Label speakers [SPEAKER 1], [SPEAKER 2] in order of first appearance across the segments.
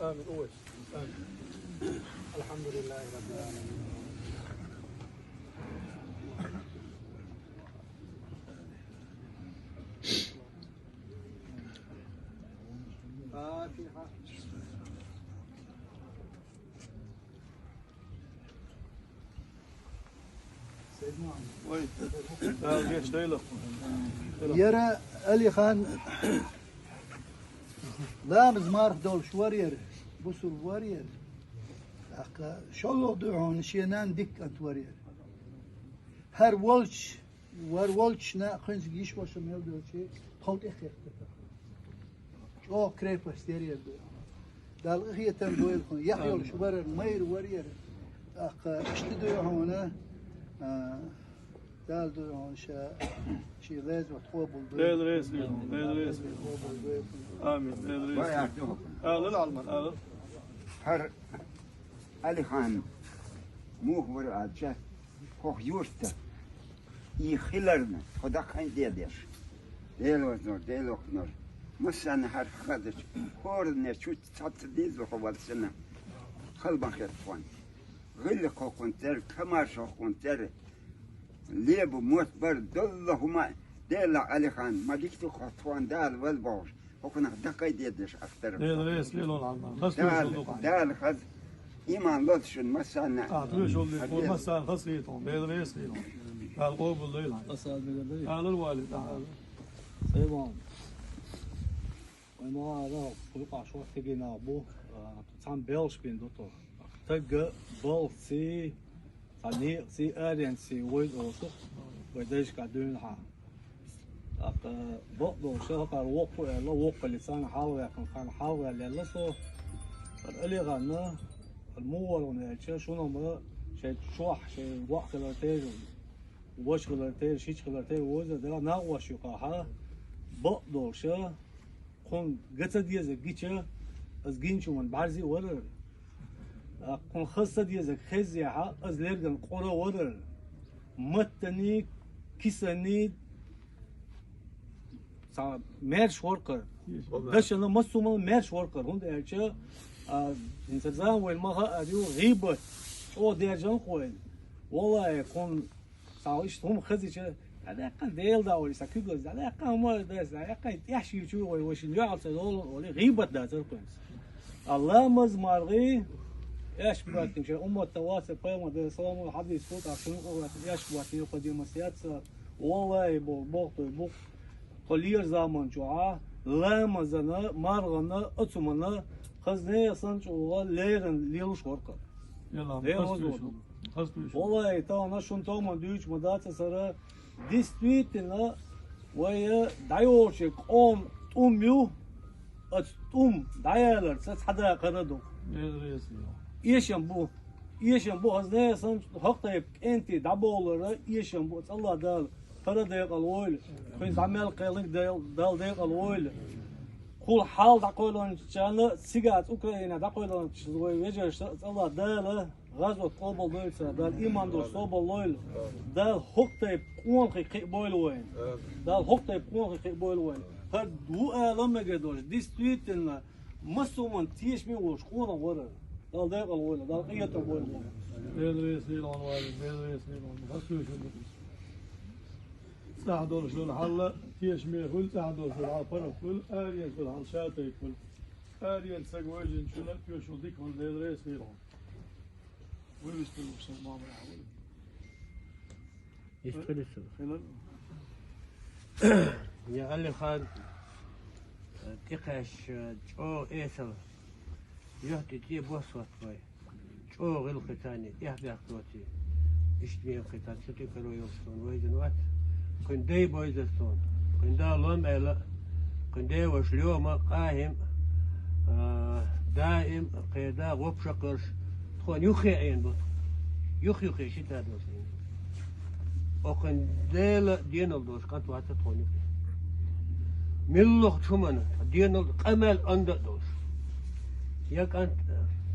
[SPEAKER 1] آمين أوش آمين. الحمد لله رب العالمين. فاتحة.
[SPEAKER 2] يرى علي خان لامز مارف دول شوارير بوسول وارير شلو دعون شينان ديك انت وارير هر ولش ولش نا خنز جيش واشم يل دول شيء خود اخير او كريب استيرير دال اخيه تم دويل خن يحيول شوارير مير وارير اشتدو هنا دال دعون شي ليز وتخوبل
[SPEAKER 1] ليل ريس ليل ريس آمين ليل ريس للعلمان
[SPEAKER 3] هر علي خان موه ورعاجة خوخ يورتا يخيلرنا خدا خان ديدش ديل وزنور ديل وخنور مسان هر خدش خورنا شو تحط ديز وخوال سنة خلبان خير فوان غل خوكونتر كمار شوكونتر ليبو موت بر دلهما ديل علي خان ما ديكتو خطوان دال والبوش وكنا دقاي ديدش أكتر
[SPEAKER 1] ليل ريس ليل العلمان
[SPEAKER 3] دال خد إيمان لطشن مسانا
[SPEAKER 1] تروش اللي مسان خصيتهم ليل ريس ليلهم القوب الليل على الوالد تعالى
[SPEAKER 4] سيبهم وما هذا بقى شو تجينا أبو تسام بيلش بين دوتو تجا بال سي ثاني سي أرين سي ويد أوسط ويدش قدون ها بقى شو قال وقف لا وقف لسان حاول كان حاول لا سو اللي غنى المول ونأتي شو نما شيء شوح شيء وقت لتيجي وش لتيجي شيء لتيجي وزا ده ناقوش يقاها بقدر شو كون قصة ديزك جيتشا از جينشو من بعرزي ورر كون خصة ديزك خزيها از ليرجن قرا ورر متني كيسني سا ميرش وركر بس أنا مسوم ميرش وركر هون أتي إنسان وين ما هاديو غيبة أو ديرجان خوين والله يكون ساويش هم خزيشة هذا كان ديل داوري سكيبلز هذا كان ما داس هذا كان يحشي شو وش نجعل تدول ولا غيبة ده تركنس الله مزمارغي إيش بقى شيء أمة التواصل قيمة ده سلام الحديث صوت عشان إيش بقى يقدم السياسة والله يبوق قليل زمان جوعة لا مزنا مرغنا أتمنى خزنة صنع والله ليرن ليلوش ورقة
[SPEAKER 1] يلا
[SPEAKER 4] والله تانا شون تاما ديوش مدات سرا ديستويتنا ويا دايوش قوم توميو توم دايلر حدا قردو يشم بو خزنة صنع حقتك أنت دبولر يشم بو الله دال قرد يقلويل خين زعمل قيلك دال يقلويل كل حال دقولون شان سيجات أوكرانيا دقولون شوي وجهش الله دال غزو قبل دويتس دال إيمان دو صوب لويل دال حقتي قون خي بويل وين دال حقتي قون خي بويل وين هاد دو لما جدوش ديستويتنا مسومن تيش مي وش قون ورا دال ده قلويل دال قيته بويل وين
[SPEAKER 1] بيدرس ليلون والد بيدرس ليلون خصوش ساعدوا شلون حلا تيش مي كل ساعدوا شلون عفر كل آريان كل عن شاتي كل آريان سجوجين شلون كيوشو ديك من بيدرس ليلون ويستلو سلمان حول
[SPEAKER 5] يستلو يا علي خان تقاش او ايسل يهتي تي بوسوت باي او غير ختاني يهدي اخوتي اشتمي ختان ستي كرو يوصون ويجن وات كن داي بويزستون كن دا لوم الا كن داي وشليو ما قاهم دائم قيدا وبشقرش تكون يخي عين بط يخي شتا دوسين وكن ديل دينال دوس قد وات تكون يخي ملوخ شمنا دينال قمل اند دوس يك انت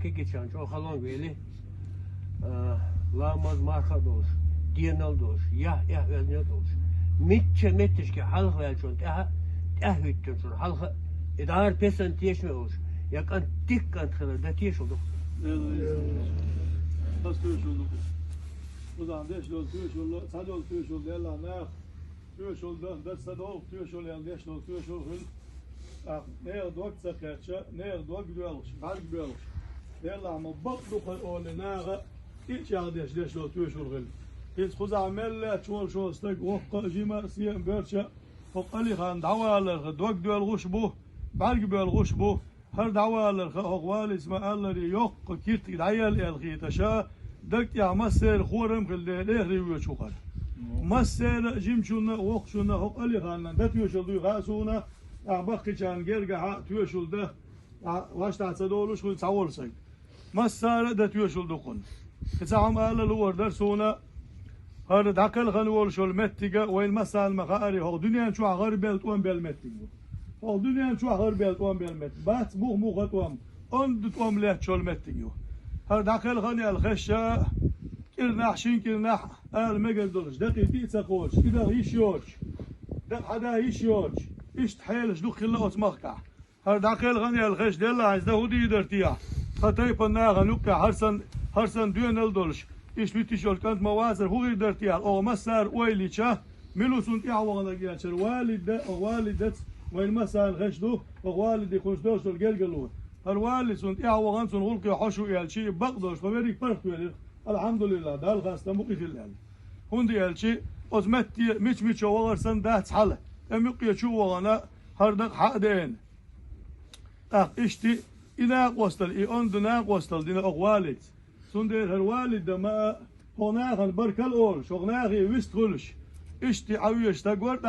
[SPEAKER 5] كيكي شان شو خلون ويلي لامز مارخا دوس دينال دوس يا دوس متش كحلقة شون تهيتون شون حلقة إدار بيسن تيش ميوش يا كان تيك كان خلال ده تيشو ده
[SPEAKER 1] بس تيشول وده عنديش لو تيشول صادول تيشول يلا ناخ تيشول ده صادول تيشول عنديش لو تيشول هل نير دوك سكاتشا نير دوك دوالش بعد دوالش يلا عم بطلق الأول ناغ إيش عنديش ليش لو تيشول هل إيش خذ عمل شو استق وقع جيما سيم برشا فقالي خان دعوة دوك دوال غش بو بعد دوال غش بو هر دعوة للخوال اسمه الله يوق كيرت دعيال الخيتشا دك يا مسير خورم خل ليه ويشوخر مسير جيمشونا وقشونا هو اللي خان ده تيوشل دو غاسونا بقى كان جرجع تيوشل ده واش تعصدولوش خل تعول سي مسار ده تيوشل دقون كتعم الله لور درسونا هر دكل خنول شول متجا وين مسال مخاري هو دنيا شو غرب التوم بالمتجا هو دنيا شو غرب التوم بالمت بس مو غتوم أند توم له شول متجا هر دكل خني الخشة كرناح شين كرناح المجدولش دقيقة تقولش كده يشيوش دق حدا يشيوش إيش تحيلش دو خلا أسمعك هر دكل خني الخش دللا عايز ده ودي درتيا خطيب الناغ نوكا هرسن دون الدولش إيش بيتشول كانت موازر هو درتيا أو مسار ويليشة ملوسون تعوضنا جالشر والد وين مسار خشدو والد يخش دوش الجلجلو الوالد سون تعوضن سون غلق يحشو يالشي بقدوش فبريك برتويل الحمد لله ده الخاص مقيت الله هندي يالشي أزمتي مش وغرسن ده حل أمقي شو وغنا هردق حقدين إشتي إذا وصل إيندنا وصل دينا والد سندير هالوالد ده ما هناك البركة الأول شغناغي ويستغلش إشتي عويش تقول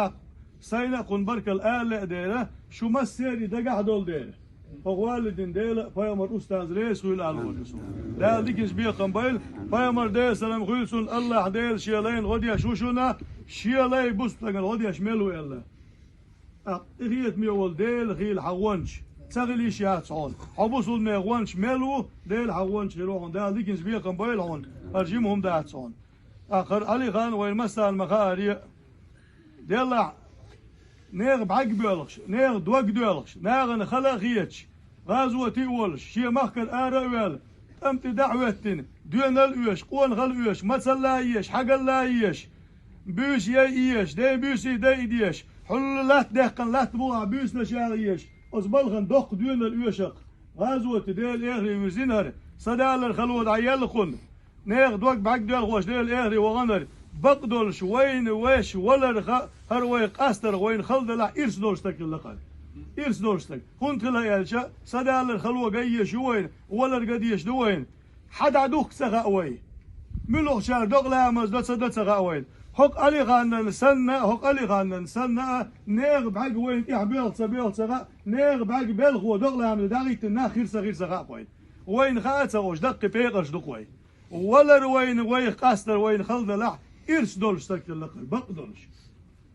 [SPEAKER 1] سينا كن بركة الآلة ديره شو مسيري دقع دول ديره فوالد ديله فيامر أستاذ ريس خيل على الوجسون ده ديكس بيه قنبيل فيامر ديل سلام خيلسون الله ديل شيالين غديا شوشونا شيالي بوستغل غديا شملو يلا إخيت ميول ديل خيل حوانش تغلي شيات صون حبوسول ميغوانش ملو ديل حوانش خيلوهن ده ديكس بيه قنبيل هون أرجمهم ده صون آخر علي خان وين مسال مخاري ديلا نيغ بعق بيولش نيغ دوق ديولش نيغ نخلا خيتش غازوة تيولش شي مخكر آرويل أمت دعوتين دون الويش قون غلويش مثل لا يش حق لا يش بيوش يش دي بيوسي دي ديش حل لا تدقن لا تبوع بيوس نشاغيش أصبلغن دق دون الويشق غازوة ديل إغري وزينهر صدال الخلود عيال خن نيغ دوق بعق ديال غوش ديل إغري وغنر بقدولش وين ويش ولا رخا هر وي قاستر وين خلد لا إرس دولشتك اللقاء إرس دولشتك كنت لا يالشا صدال الخلوة جايش وين ولا رقديش دوين حد عدوك سخا وين ملوخ شار دوغ لا مزدت صدت سخا وين حق علي غانا نسنة نيغ بعق وين إحبيل سخا نيغ بعق بلغو دوغ لا مزدت داغيت الناخير صغير سخا وين خاات سغوش دق بيقش دق وين ولا وين قاستر وين خلد لا إرس دولشتك اللقاء بقدولش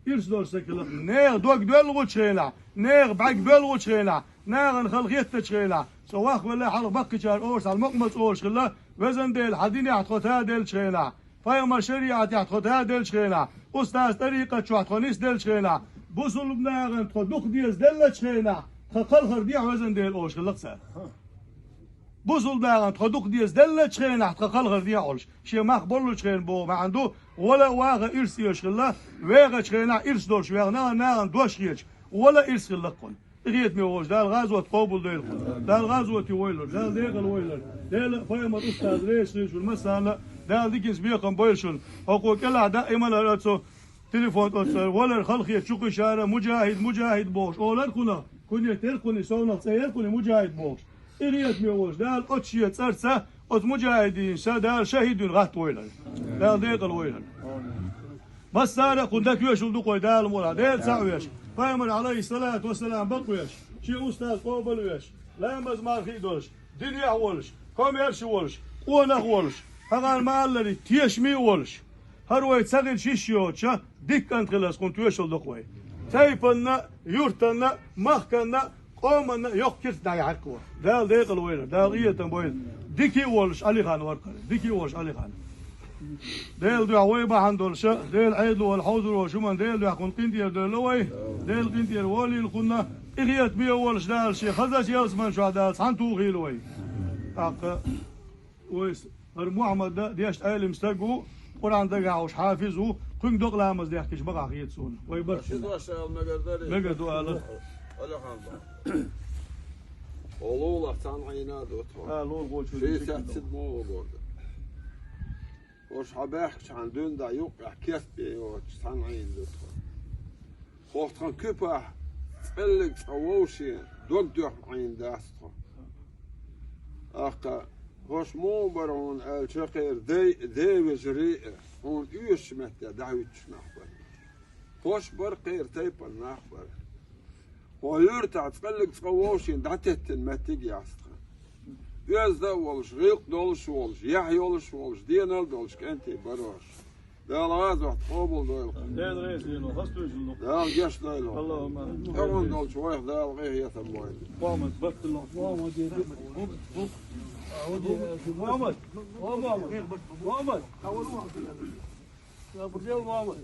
[SPEAKER 1] إرس دولشتك اللقاء نيغ دوق دولغو تشيلا نيغ بعق بلغو تشيلا نيغ نخلقيت تشيلا سواخ ولا حلق بقي شار أورس على المقمص أورس خلا وزن ديل حديني عتخوتها ديل تشيلا فايما شريعة عتخوتها ديل تشيلا أستاذ طريقة شو عتخونيس ديل تشيلا بوصل بناغن تخدوخ ديز ديل تشيلا خلخر ديع وزن ديل أورس خلق سار بوصل داغن تخدوق ديز دلة شخين احتقال غرديا عولش شي ما خبرلو شخين بو ما عنده ولا واغا إرس يشخلا واغا شخين إرس دولش واغنا ناغن دوش خيش ولا إرس خلقون غيت ميوش دا الغازوة تقوبل ديلكم دا الغازوة ويلر دا ديغل ويلر دا فايمر أستاذ ريش المسألة دا ديكنس بيقم بويشون حقوق كلا دائما لأتسو تليفون أتسر ولا الخلقية شوق شارع مجاهد بوش أولر كنا كوني تلكوني سونا تسير كوني مجاهد بوش إريت ميوش دال أتشية ترسة أت مجاهدين دال شهيدون غات ويلر دال ديقل ويلر بس سارق كندك يوش ولدقوي دال مولا ديل سعويش فايمر عليه الصلاة والسلام بقويش شي أستاذ قوبل ويش لا مزمار خيدولش دنيا ولش كوميرش ولش قونا ولش هغان مالري تيشمي ولش هروي تسغل شيشيوتشا ديك أنت خلاص كنت يوش ولدقوي تايفنا يورتنا مخكنا قومنا يوك كيرت داي عكوا دال ديقل ويلر دال إيه تنبويل ديكي ولش علي خان ورقر ديكي ولش علي خان ديل دو عويبا عندولشا ديل عيدلو والحوزر وشومان ديل دو عكون قنتير ديل لوي ديل قنتير ولي الخنا إغيت بي أول شدال شي خزاش يلسمن شهدال سانتو غيلوي تاق ويس محمد ده ديش آل مستقو قرآن دقاوش حافظو كن دوق لامز ديح كش بقى خيت سون ويبرش مقدو آله
[SPEAKER 6] Oğlu sen ayına da otur.
[SPEAKER 1] لور قول شو
[SPEAKER 6] Şey sessiz mi olurdu? Hoş haber can dün de yok ya kesbi o sen ayında otur. Korktan köpek ellik avuşi döndük ayında astı. Akka hoş mu baron el çakır de vecri on üç metre daha üç nahbar. Hoş bir kıyır taypan nahbar. ويرتع تقلق تقووشين دعتت المتق ياسطا ياز دا ولش غيق دولش ولش يحيى ولش ولش دينال دولش كنتي بروش دا الغاز واحد قوبل دول
[SPEAKER 1] ده رئيس لينو خاصو يجلو
[SPEAKER 6] دا الجيش دولو
[SPEAKER 1] اللهم
[SPEAKER 6] اون دولش واحد دا الغيه يثبوين
[SPEAKER 1] محمد بس الله محمد محمد محمد محمد محمد